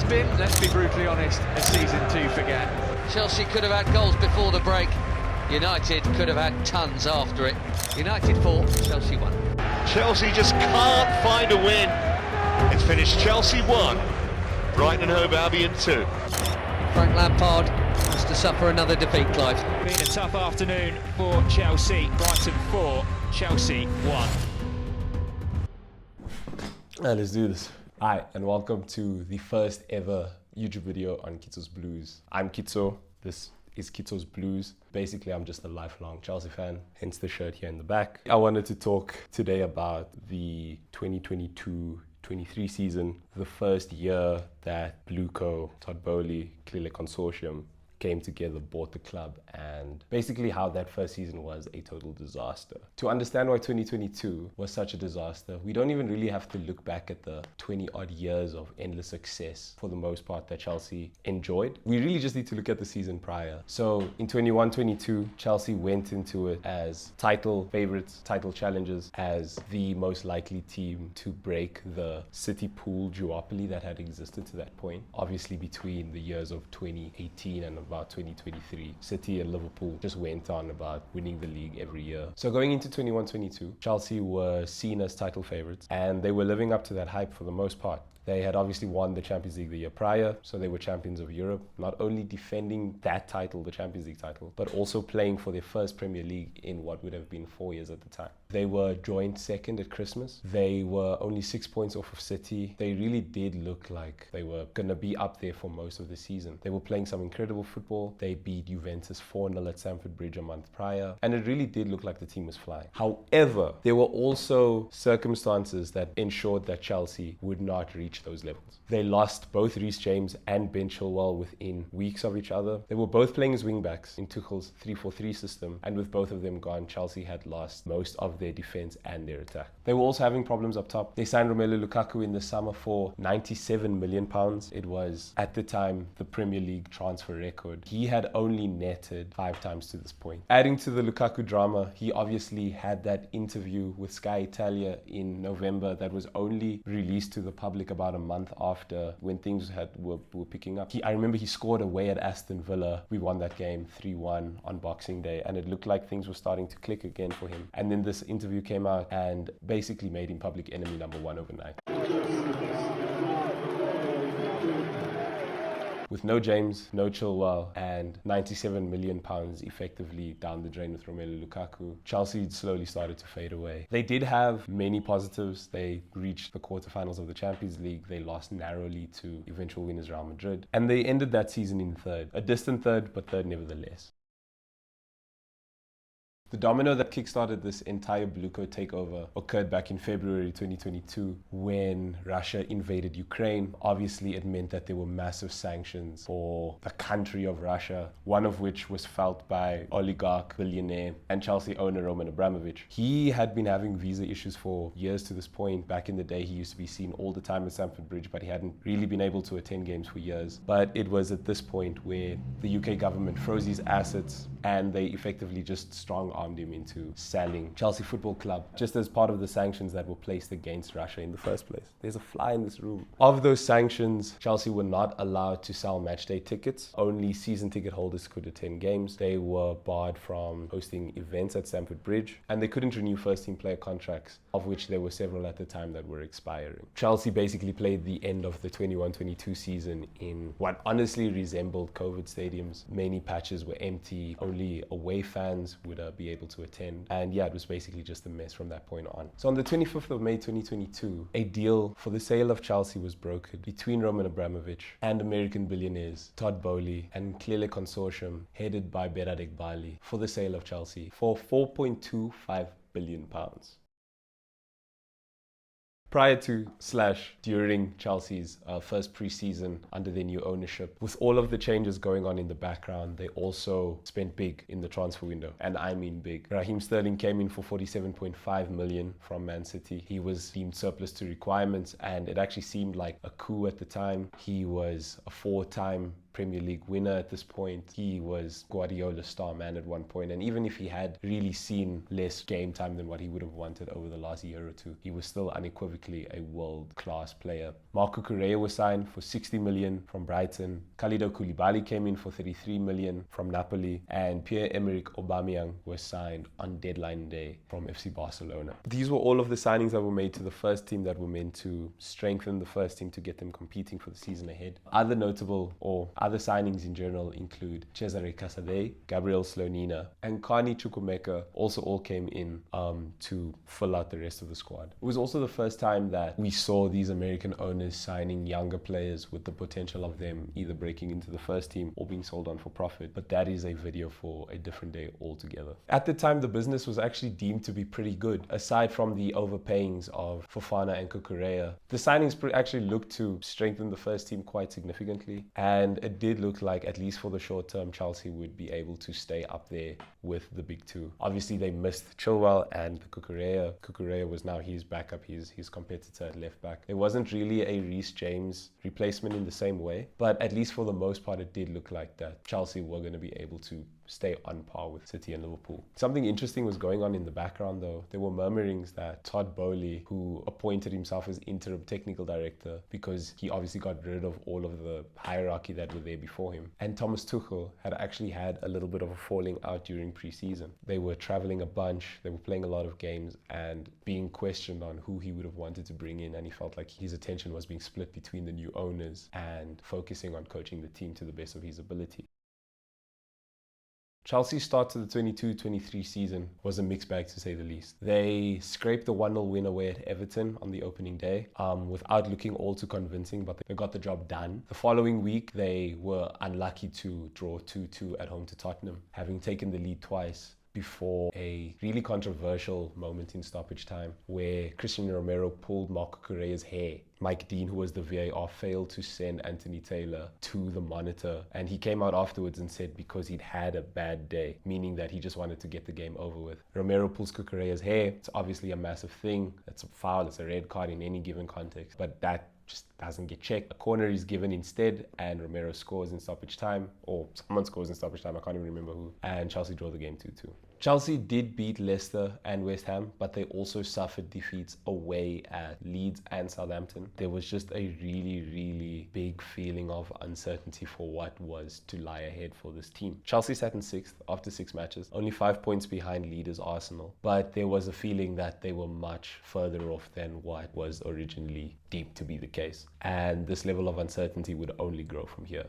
been, let's be brutally honest, a season to forget. Chelsea could have had goals before the break. United could have had tons after it. United 4, Chelsea 1. Chelsea just can't find a win. It's finished Chelsea 1, Brighton and Hove Albion 2. Frank Lampard has to suffer another defeat, Clive. Been a tough afternoon for Chelsea. Brighton 4, Chelsea 1. Let's do this. Hi, and welcome to the first ever YouTube video on Kitso's Blues. I'm Kitso. This is Kitso's Blues. Basically, I'm just a lifelong Chelsea fan, hence the shirt here in the back. I wanted to talk today about the 2022-23 season, the first year that BlueCo, Todd, Boehly, Clearlake consortium came together, bought the club, and basically how that first season was a total disaster. To understand why 2022 was such a disaster, we don't even really have to look back at the 20 odd years of endless success for the most part that Chelsea enjoyed. We really just need to look at the season prior. So in 21-22, Chelsea went into it as title favorites, title challengers, as the most likely team to break the City pool duopoly that had existed to that point. Obviously between the years of 2018 and about 2023, City and Liverpool just went on about winning the league every year. So going into 21-22, Chelsea were seen as title favorites, and they were living up to that hype for the most part. They had obviously won the Champions League the year prior, so they were champions of Europe, not only defending that title, the Champions League title, but also playing for their first Premier League in what would have been 4 years at the time. They were joint second at Christmas. They were only 6 points off of City. They really did look like they were going to be up there for most of the season. They were playing some incredible football. They beat Juventus 4-0 at Stamford Bridge a month prior, and it really did look like the team was flying. However, there were also circumstances that ensured that Chelsea would not reach those levels. They lost both Reece James and Ben Chilwell within weeks of each other. They were both playing as wing-backs in Tuchel's 3-4-3 system, and with both of them gone, Chelsea had lost most of their defense and their attack. They were also having problems up top. They signed Romelu Lukaku in the summer for £97 million. It was, at the time, the Premier League transfer record. He had only netted 5 times to this point. Adding to the Lukaku drama, he obviously had that interview with Sky Italia in November that was only released to the public about a month after when things were picking up. I remember he scored away at Aston Villa. We won that game 3-1 on Boxing Day, and it looked like things were starting to click again for him. And then this interview came out and basically made him public enemy number 1 overnight. With no James, no Chilwell, and £97 million effectively down the drain with Romelu Lukaku, Chelsea slowly started to fade away. They did have many positives. They reached the quarterfinals of the Champions League. They lost narrowly to eventual winners Real Madrid. And they ended that season in third. A distant third, but third nevertheless. The domino that kickstarted this entire BlueCo takeover occurred back in February 2022 when Russia invaded Ukraine. Obviously, it meant that there were massive sanctions for the country of Russia, one of which was felt by oligarch, billionaire, and Chelsea owner Roman Abramovich. He had been having visa issues for years to this point. Back in the day, he used to be seen all the time at Stamford Bridge, but he hadn't really been able to attend games for years. But it was at this point where the UK government froze his assets, and they effectively just strong-armed him into selling Chelsea Football Club, just as part of the sanctions that were placed against Russia in the first place. There's a fly in this room. Of those sanctions, Chelsea were not allowed to sell matchday tickets. Only season ticket holders could attend games. They were barred from hosting events at Stamford Bridge, and they couldn't renew first-team player contracts, of which there were several at the time that were expiring. Chelsea basically played the end of the 21-22 season in what honestly resembled COVID stadiums. Many patches were empty. Only away fans would be able to attend. And yeah, it was basically just a mess from that point on. So on the 25th of May 2022, a deal for the sale of Chelsea was brokered between Roman Abramovich and American billionaires Todd, Boehly, and Clearlake consortium headed by Behdad Eghbali for the sale of Chelsea for £4.25 billion. Prior to / during Chelsea's first pre-season under their new ownership, with all of the changes going on in the background, they also spent big in the transfer window, and I mean big. Raheem Sterling came in for $47.5 million from Man City. He was deemed surplus to requirements, and it actually seemed like a coup at the time. He was a 4-time Premier League winner at this point. He was Guardiola's star man at one point, and even if he had really seen less game time than what he would have wanted over the last year or two, he was still unequivocally a world-class player. Marco Correa was signed for 60 million from Brighton. Kalidou Koulibaly came in for 33 million from Napoli, and Pierre-Emerick Aubameyang was signed on deadline day from FC Barcelona. These were all of the signings that were made to the first team that were meant to strengthen the first team to get them competing for the season ahead. Other notable or other signings in general include Cesare Casade, Gabriel Slonina, and Kani Chukwumeka also all came in to fill out the rest of the squad. It was also the first time that we saw these American owners signing younger players with the potential of them either breaking into the first team or being sold on for profit, but that is a video for a different day altogether. At the time, the business was actually deemed to be pretty good. Aside from the overpayings of Fofana and Cucurella, the signings actually looked to strengthen the first team quite significantly, and it did look like, at least for the short term, Chelsea would be able to stay up there with the big two. Obviously, they missed Chilwell and Cucurella. Cucurella was now his backup, his competitor at left back. There wasn't really a Reece James replacement in the same way, but at least for the most part, it did look like that Chelsea were going to be able to stay on par with City and Liverpool. Something interesting was going on in the background though. There were murmurings that Todd Boehly, who appointed himself as interim technical director because he obviously got rid of all of the hierarchy that were there before him, and Thomas Tuchel had actually had a little bit of a falling out during pre-season. They were traveling a bunch, they were playing a lot of games and being questioned on who he would have wanted to bring in, and he felt like his attention was being split between the new owners and focusing on coaching the team to the best of his ability. Chelsea's start to the 22-23 season was a mixed bag to say the least. They scraped the 1-0 win away at Everton on the opening day without looking all too convincing, but they got the job done. The following week, they were unlucky to draw 2-2 at home to Tottenham, having taken the lead twice before a really controversial moment in stoppage time where Christian Romero pulled Marco Correa's hair. Mike Dean, who was the VAR, failed to send Anthony Taylor to the monitor, and he came out afterwards and said because he'd had a bad day, meaning that he just wanted to get the game over with. Romero pulls Cucurella's hair. It's obviously a massive thing. It's a foul, it's a red card in any given context, but that just doesn't get checked. A corner is given instead, and Romero scores in stoppage time, or someone scores in stoppage time, I can't even remember who, and Chelsea draw the game 2-2. Chelsea did beat Leicester and West Ham, but they also suffered defeats away at Leeds and Southampton. There was just a really, really big feeling of uncertainty for what was to lie ahead for this team. Chelsea sat in 6th after 6 matches, only 5 points behind leaders Arsenal, but there was a feeling that they were much further off than what was originally deemed to be the case. And this level of uncertainty would only grow from here.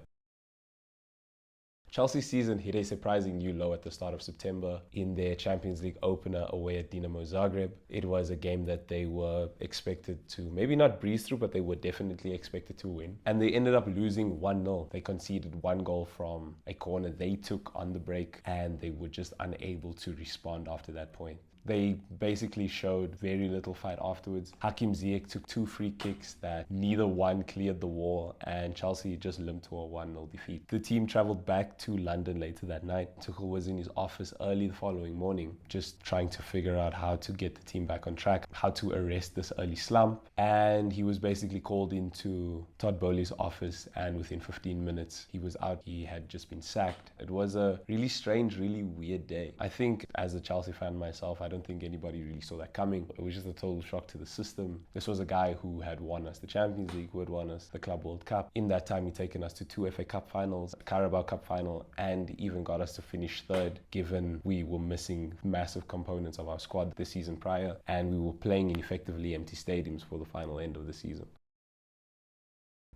Chelsea's season hit a surprising new low at the start of September in their Champions League opener away at Dinamo Zagreb. It was a game that they were expected to maybe not breeze through, but they were definitely expected to win. And they ended up losing 1-0. They conceded 1 goal from a corner they took on the break, and they were just unable to respond after that point. They basically showed very little fight afterwards. Hakim Ziyech took 2 free kicks that neither one cleared the wall, and Chelsea just limped to a 1-0 defeat. The team travelled back to London later that night. Tuchel was in his office early the following morning, just trying to figure out how to get the team back on track, how to arrest this early slump, and he was basically called into Todd Boehly's office, and within 15 minutes he was out. He had just been sacked. It was a really strange, really weird day. I think as a Chelsea fan myself, I don't think anybody really saw that coming. It was just a total shock to the system. This was a guy who had won us the Champions League, who had won us the Club World Cup. In that time, he'd taken us to 2 FA Cup finals, a Carabao Cup final, and even got us to finish 3rd, given we were missing massive components of our squad the season prior, and we were playing in effectively empty stadiums for the final end of the season.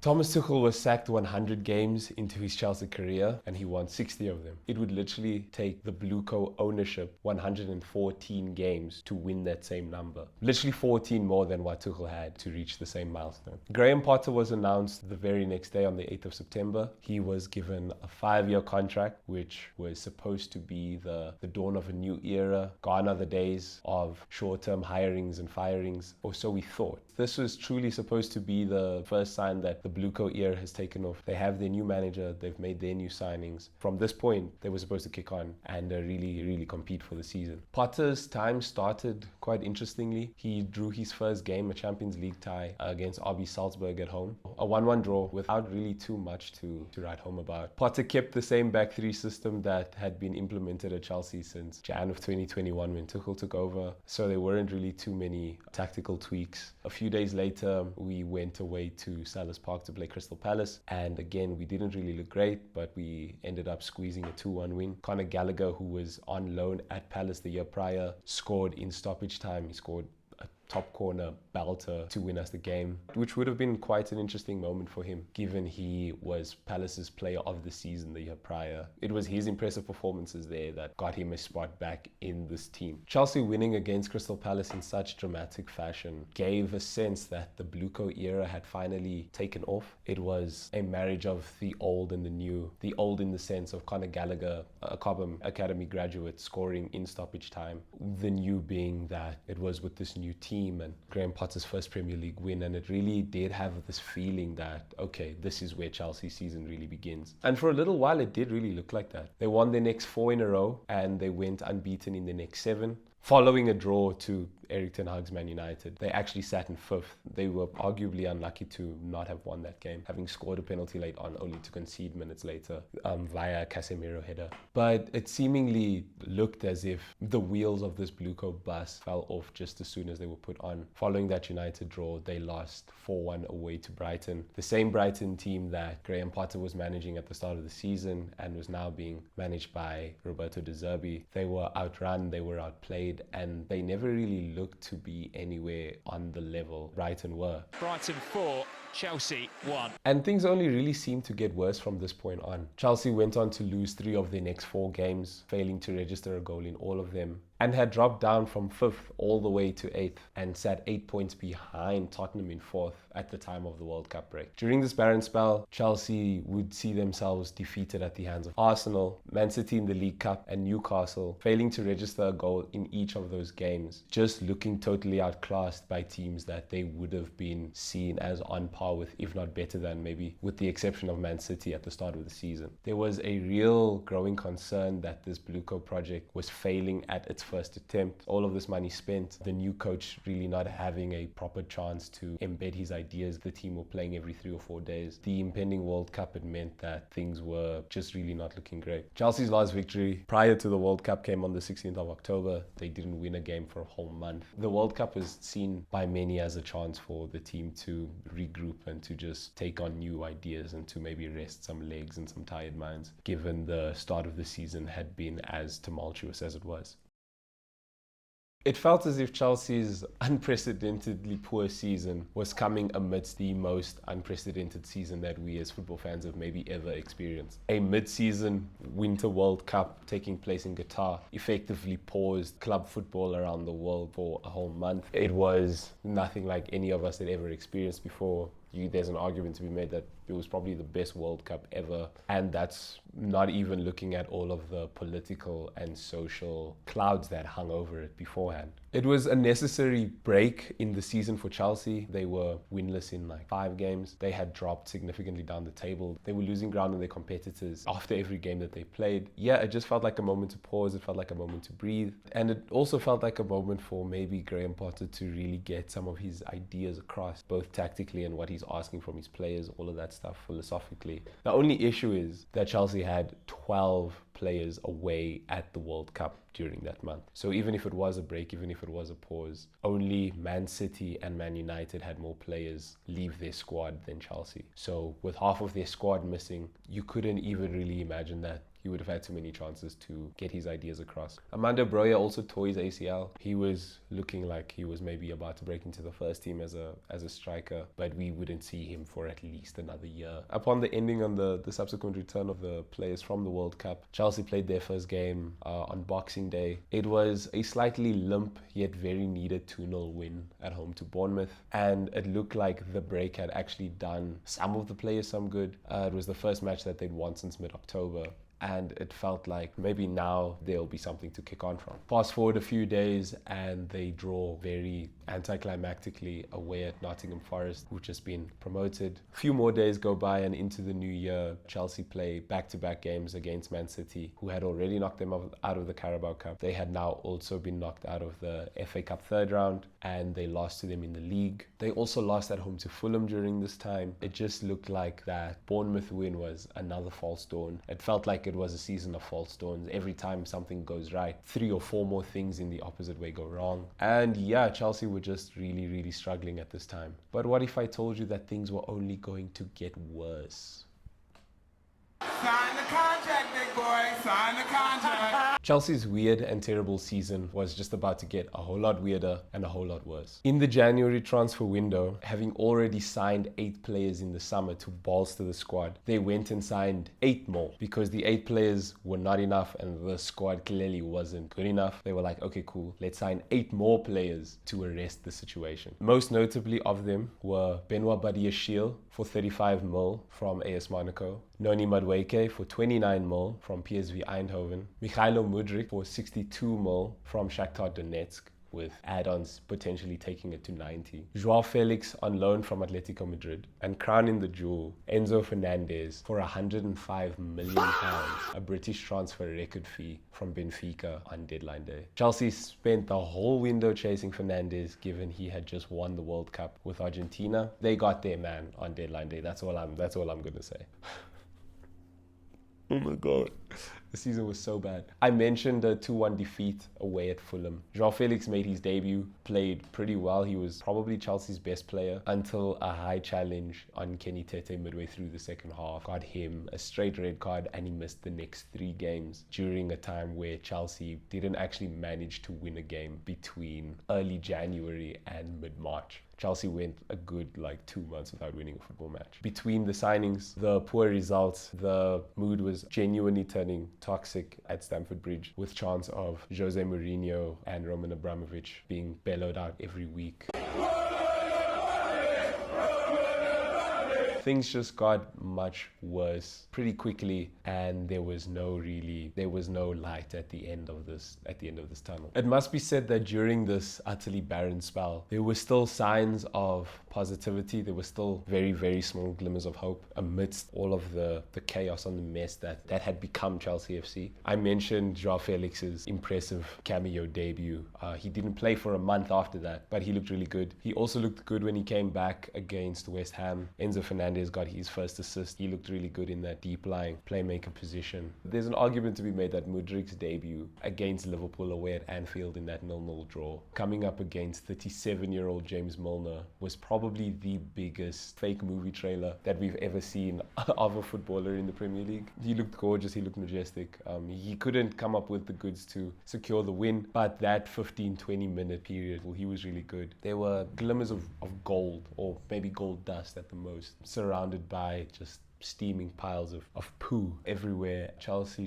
Thomas Tuchel was sacked 100 games into his Chelsea career, and he won 60 of them. It would literally take the BlueCo ownership 114 games to win that same number. Literally 14 more than what Tuchel had to reach the same milestone. Graham Potter was announced the very next day on the 8th of September. He was given a 5-year contract, which was supposed to be the dawn of a new era. Gone are the days of short-term hirings and firings, or so we thought. This was truly supposed to be the first sign that the BlueCo era has taken off. They have their new manager, they've made their new signings. From this point, they were supposed to kick on and really, really compete for the season. Potter's time started quite interestingly. He drew his first game, a Champions League tie against RB Salzburg at home. A 1-1 draw without really too much to write home about. Potter kept the same back three system that had been implemented at Chelsea since Jan of 2021 when Tuchel took over. So there weren't really too many tactical tweaks. A few days later, we went away to Selhurst Park to play Crystal Palace. And again, we didn't really look great, but we ended up squeezing a 2-1 win. Conor Gallagher, who was on loan at Palace the year prior, scored in stoppage time. He scored a top corner belter to win us the game, which would have been quite an interesting moment for him, given he was Palace's player of the season the year prior. It was his impressive performances there that got him a spot back in this team. Chelsea winning against Crystal Palace in such dramatic fashion gave a sense that the BlueCo era had finally taken off. It was a marriage of the old and the new. The old in the sense of Conor Gallagher, a Cobham Academy graduate, scoring in stoppage time. The new being that it was with this new team and Graham Potter's first Premier League win, and it really did have this feeling that, okay, this is where Chelsea's season really begins. And for a little while, it did really look like that. They won their next 4 in a row, and they went unbeaten in the next 7. Following a draw to Erik ten Hag's Man United, they actually sat in 5th. They were arguably unlucky to not have won that game, having scored a penalty late on only to concede minutes later via a Casemiro header. But it seemingly looked as if the wheels of this BlueCo bus fell off just as soon as they were put on. Following that United draw, they lost 4-1 away to Brighton. The same Brighton team that Graham Potter was managing at the start of the season and was now being managed by Roberto De Zerbi. They were outrun, they were outplayed, and they never really looked to be anywhere on the level Brighton were. Brighton 4, Chelsea 1. And things only really seemed to get worse from this point on. Chelsea went on to lose 3 of their next 4 games, failing to register a goal in all of them, and had dropped down from 5th all the way to 8th and sat 8 points behind Tottenham in 4th at the time of the World Cup break. During this barren spell, Chelsea would see themselves defeated at the hands of Arsenal, Man City in the League Cup, and Newcastle, failing to register a goal in each of those games, just looking totally outclassed by teams that they would have been seen as on par with, if not better than, maybe with the exception of Man City at the start of the season. There was a real growing concern that this BlueCo project was failing at its first attempt. All of this money spent, the new coach really not having a proper chance to embed his ideas. The team were playing every 3 or 4 days. The impending World Cup had meant that things were just really not looking great. Chelsea's last victory prior to the World Cup came on the 16th of October. They didn't win a game for a whole month. The World Cup was seen by many as a chance for the team to regroup and to just take on new ideas and to maybe rest some legs and some tired minds, given the start of the season had been as tumultuous as it was. It felt as if Chelsea's unprecedentedly poor season was coming amidst the most unprecedented season that we as football fans have maybe ever experienced. A mid-season Winter World Cup taking place in Qatar effectively paused club football around the world for a whole month. It was nothing like any of us had ever experienced before. There's an argument to be made that it was probably the best World Cup ever, and that's not even looking at all of the political and social clouds that hung over it beforehand. It was a necessary break in the season for Chelsea. They were winless in like 5 games. They had dropped significantly down the table. They were losing ground on their competitors after every game that they played. Yeah, it just felt like a moment to pause. It felt like a moment to breathe. And it also felt like a moment for maybe Graham Potter to really get some of his ideas across, both tactically and what he's asking from his players, all of that stuff philosophically. The only issue is that Chelsea had 12 players away at the World Cup during that month. So even if it was a break, even if it was a pause, only Man City and Man United had more players leave their squad than Chelsea. So with half of their squad missing, you couldn't even really imagine that he would have had too many chances to get his ideas across. Amanda Broya also tore his ACL. He was looking like he was maybe about to break into the first team as a striker, but we wouldn't see him for at least another year. Upon the ending on the subsequent return of the players from the World Cup, Chelsea played their first game on Boxing Day. It was a slightly limp yet very needed 2-0 win at home to Bournemouth, and it looked like the break had actually done some of the players some good. It was the first match that they'd won since mid-October. and it felt like maybe now there'll be something to kick on from. Fast forward a few days and they draw very anticlimactically away at Nottingham Forest, who've just been promoted. A few more days go by and into the new year, Chelsea play back-to-back games against Man City, who had already knocked them out of the Carabao Cup. They had now also been knocked out of the FA Cup third round, and they lost to them in the league. They also lost at home to Fulham during this time. It just looked like that Bournemouth win was another false dawn. It felt like it was a season of false dawns. Every time something goes right, 3 or 4 more things in the opposite way go wrong. And yeah, Chelsea were just really, really struggling at this time. But what if I told you that things were only going to get worse? Sign the contract, big boy. Sign the contract. Chelsea's weird and terrible season was just about to get a whole lot weirder and a whole lot worse. In the January transfer window, having already signed 8 players in the summer to bolster the squad, they went and signed 8 more because the 8 players were not enough and the squad clearly wasn't good enough. They were like, okay, cool, let's sign 8 more players to arrest the situation. Most notably of them were Benoit Badiashile for 35 mil from AS Monaco, Noni Madueke for 29 mil from PSV Eindhoven, Mikhailo Mudryk for 62 mil from Shakhtar Donetsk, with add-ons potentially taking it to 90. Joao Felix on loan from Atletico Madrid, and crowning the jewel, Enzo Fernandez for £105 million, a British transfer record fee from Benfica on deadline day. Chelsea spent the whole window chasing Fernandez, given he had just won the World Cup with Argentina. They got their man on deadline day. That's all I'm gonna say. Oh my God. The season was so bad. I mentioned a 2-1 defeat away at Fulham. Joao Felix made his debut, played pretty well. He was probably Chelsea's best player until a high challenge on Kenny Tete midway through the second half got him a straight red card, and he missed the next 3 games during a time where Chelsea didn't actually manage to win a game between early January and mid-March. Chelsea went a good 2 months without winning a football match. Between the signings, the poor results, the mood was genuinely turning toxic at Stamford Bridge, with chants of Jose Mourinho and Roman Abramovich being bellowed out every week. Things just got much worse pretty quickly, and there was no light at the end of this tunnel. It must be said that during this utterly barren spell, there were still signs of positivity. There were still very, very small glimmers of hope amidst all of the chaos and the mess that had become Chelsea FC. I mentioned Joao Felix's impressive cameo debut. He didn't play for a month after that, but he looked really good. He also looked good when he came back against West Ham. Enzo Fernandez got his first assist. He looked really good in that deep-lying playmaker position. There's an argument to be made that Mudryk's debut against Liverpool away at Anfield in that 0-0 draw, coming up against 37-year-old James Milner, was probably the biggest fake movie trailer that we've ever seen of a footballer in the Premier League. He looked gorgeous, he looked majestic. He couldn't come up with the goods to secure the win, but that 15-20 minute period, well, he was really good. There were glimmers of gold, or maybe gold dust at the most, surrounded by just steaming piles of poo everywhere. Chelsea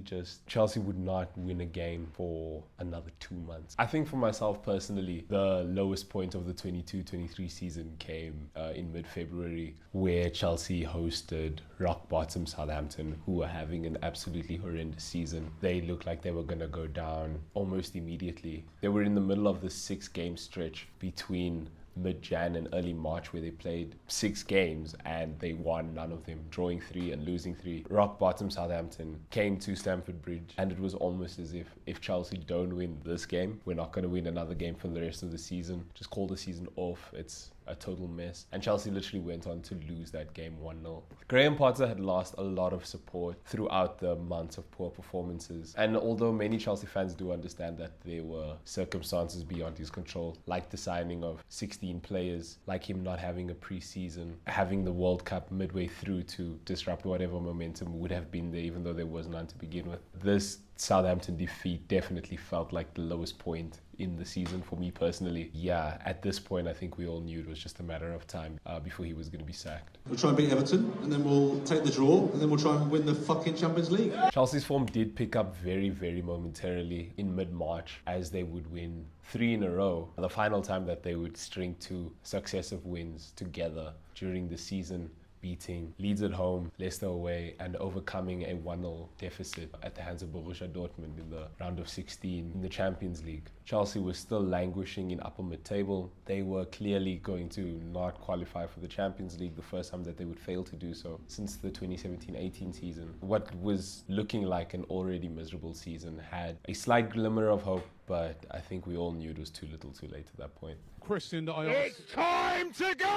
would not win a game for another 2 months. I think for myself personally, the lowest point of the 22-23 season came in mid-February, where Chelsea hosted rock bottom Southampton, who were having an absolutely horrendous season. They looked like they were going to go down almost immediately. They were in the middle of the 6-game stretch between mid-Jan and early March, where they played 6 games and they won none of them, drawing 3 and losing 3. Rock bottom Southampton came to Stamford Bridge, and it was almost as if Chelsea don't win this game, we're not going to win another game for the rest of the season. Just call the season off. It's a total mess. And Chelsea literally went on to lose that game 1-0. Graham Potter had lost a lot of support throughout the months of poor performances. And although many Chelsea fans do understand that there were circumstances beyond his control, like the signing of 16 players, like him not having a pre-season, having the World Cup midway through to disrupt whatever momentum would have been there, even though there was none to begin with, this Southampton defeat definitely felt like the lowest point in the season for me personally. Yeah, at this point, I think we all knew it was just a matter of time before he was going to be sacked. We'll try and beat Everton, and then we'll take the draw, and then we'll try and win the fucking Champions League. Chelsea's form did pick up very, very momentarily in mid-March, as they would win 3 in a row. The final time that they would string 2 successive wins together during the season beating Leeds at home, Leicester away, and overcoming a 1-0 deficit at the hands of Borussia Dortmund in the round of 16 in the Champions League. Chelsea was still languishing in upper mid-table. They were clearly going to not qualify for the Champions League, the first time that they would fail to do so since the 2017-18 season. What was looking like an already miserable season had a slight glimmer of hope, but I think we all knew it was too little too late at that point. Question that I asked. It's time to go!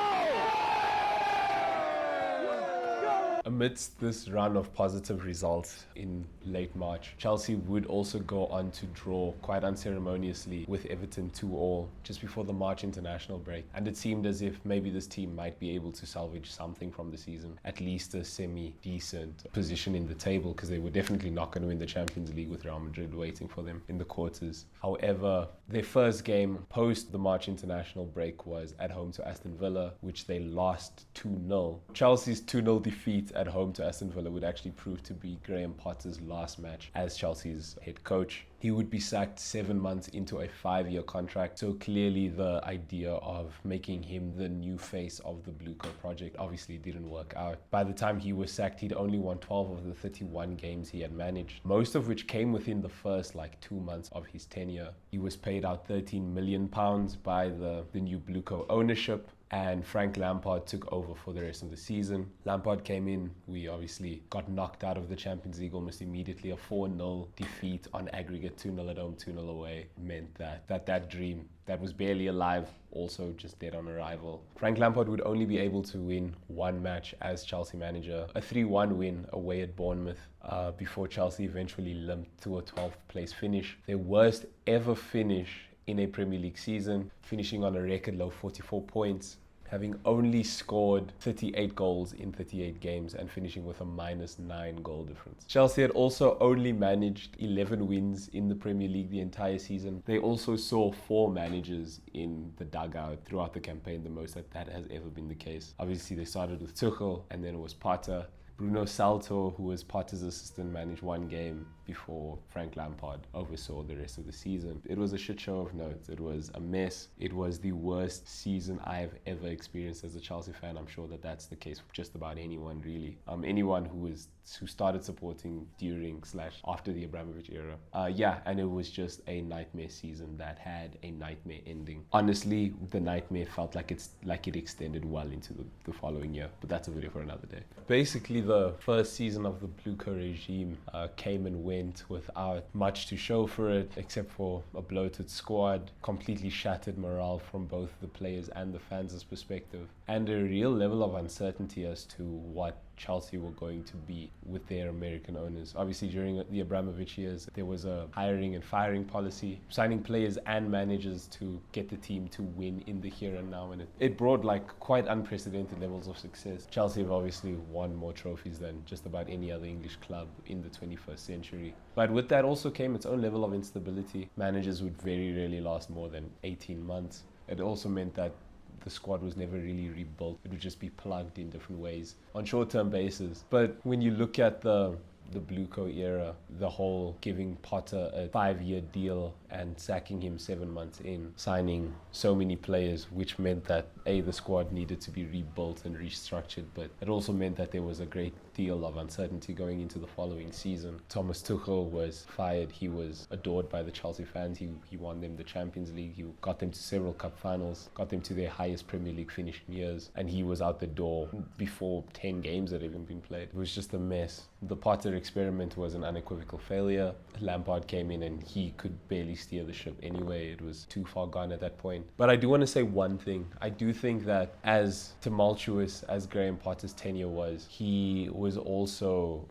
Amidst this run of positive results in late March, Chelsea would also go on to draw quite unceremoniously with Everton 2-2 just before the March international break. And it seemed as if maybe this team might be able to salvage something from the season, at least a semi-decent position in the table, because they were definitely not going to win the Champions League with Real Madrid waiting for them in the quarters. However, their first game post the March international break was at home to Aston Villa, which they lost 2-0. Chelsea's 2-0 defeat at home to Aston Villa would actually prove to be Graham Potter's last match as Chelsea's head coach. He would be sacked 7 months into a 5-year contract, so clearly the idea of making him the new face of the BlueCo project obviously didn't work out. By the time he was sacked, he'd only won 12 of the 31 games he had managed, most of which came within the first 2 months of his tenure. He was paid out £13 million by the new BlueCo ownership, and Frank Lampard took over for the rest of the season. Lampard came in, we obviously got knocked out of the Champions League almost immediately. A 4-0 defeat on aggregate, 2-0 at home, 2-0 away, meant that dream that was barely alive also just dead on arrival. Frank Lampard would only be able to win one match as Chelsea manager, a 3-1 win away at Bournemouth, before Chelsea eventually limped to a 12th place finish, their worst ever finish in a Premier League season, finishing on a record low 44 points, having only scored 38 goals in 38 games and finishing with a -9 goal difference. Chelsea had also only managed 11 wins in the Premier League the entire season. They also saw 4 managers in the dugout throughout the campaign, the most that has ever been the case. Obviously they started with Tuchel, and then it was Potter. Bruno Salto, who was Potter's assistant, managed 1 game before Frank Lampard oversaw the rest of the season. It was a shit show of notes. It was a mess. It was the worst season I've ever experienced as a Chelsea fan. I'm sure that that's the case for just about anyone, really. Anyone who started supporting during/after the Abramovich era. And it was just a nightmare season that had a nightmare ending. Honestly, the nightmare felt like it extended well into the following year, but that's a video for another day. Basically, the first season of the BlueCo regime came and went without much to show for it, except for a bloated squad, completely shattered morale from both the players and the fans' perspective, and a real level of uncertainty as to what Chelsea were going to be with their American owners. Obviously, during the Abramovich years, there was a hiring and firing policy, signing players and managers to get the team to win in the here and now, and it brought quite unprecedented levels of success. Chelsea have obviously won more trophies than just about any other English club in the 21st century. But with that also came its own level of instability. Managers would very rarely last more than 18 months. It also meant that the squad was never really rebuilt. It would just be plugged in different ways on short-term basis. But when you look at the BlueCo era, the whole giving Potter a 5-year deal and sacking him 7 months in, signing so many players, which meant that the squad needed to be rebuilt and restructured, but it also meant that there was a great deal of uncertainty going into the following season. Thomas Tuchel was fired. He was adored by the Chelsea fans. He won them the Champions League. He got them to several cup finals, got them to their highest Premier League finish in years, and he was out the door before 10 games had even been played. It was just a mess. The Potter experiment was an unequivocal failure. Lampard came in and he could barely steer the ship anyway. It was too far gone at that point. But I do want to say one thing. I do think that as tumultuous as Graham Potter's tenure was, he was also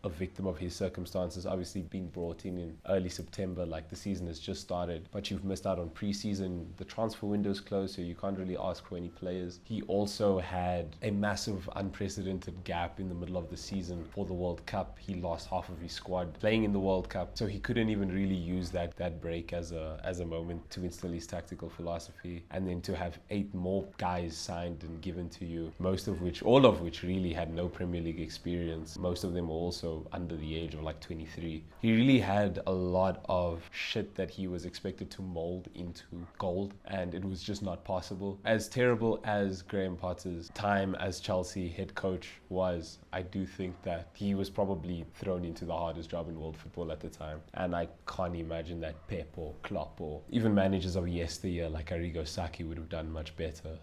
a victim of his circumstances. Obviously being brought in early September, the season has just started, but you've missed out on pre-season. The transfer window's closed, so you can't really ask for any players. He also had a massive unprecedented gap in the middle of the season for the World Cup. He lost half of his squad playing in the World Cup, so he couldn't even really use that break as a moment to instill his tactical philosophy, and then to have 8 more guys signed and given to you, all of which really had no Premier League experience. Most of them were also under the age of like 23. He really had a lot of shit that he was expected to mold into gold, and it was just not possible. As terrible as Graham Potter's time as Chelsea head coach was, I do think that he was probably thrown into the hardest job in world football at the time, and I can't imagine that Pep or Klopp or even managers of yesteryear like Arrigo Sacchi would have done much better.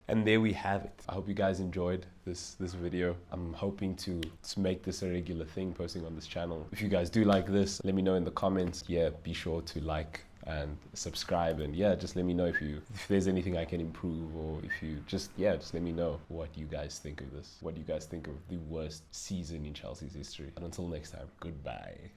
And there we have it. I hope you guys enjoyed this video. I'm hoping to make this a regular thing, posting on this channel. If you guys do like this, let me know in the comments. Yeah, be sure to like and subscribe, and yeah, just let me know if there's anything I can improve, or if you just let me know what you guys think of this, what you guys think of the worst season in Chelsea's history. And until next time, goodbye.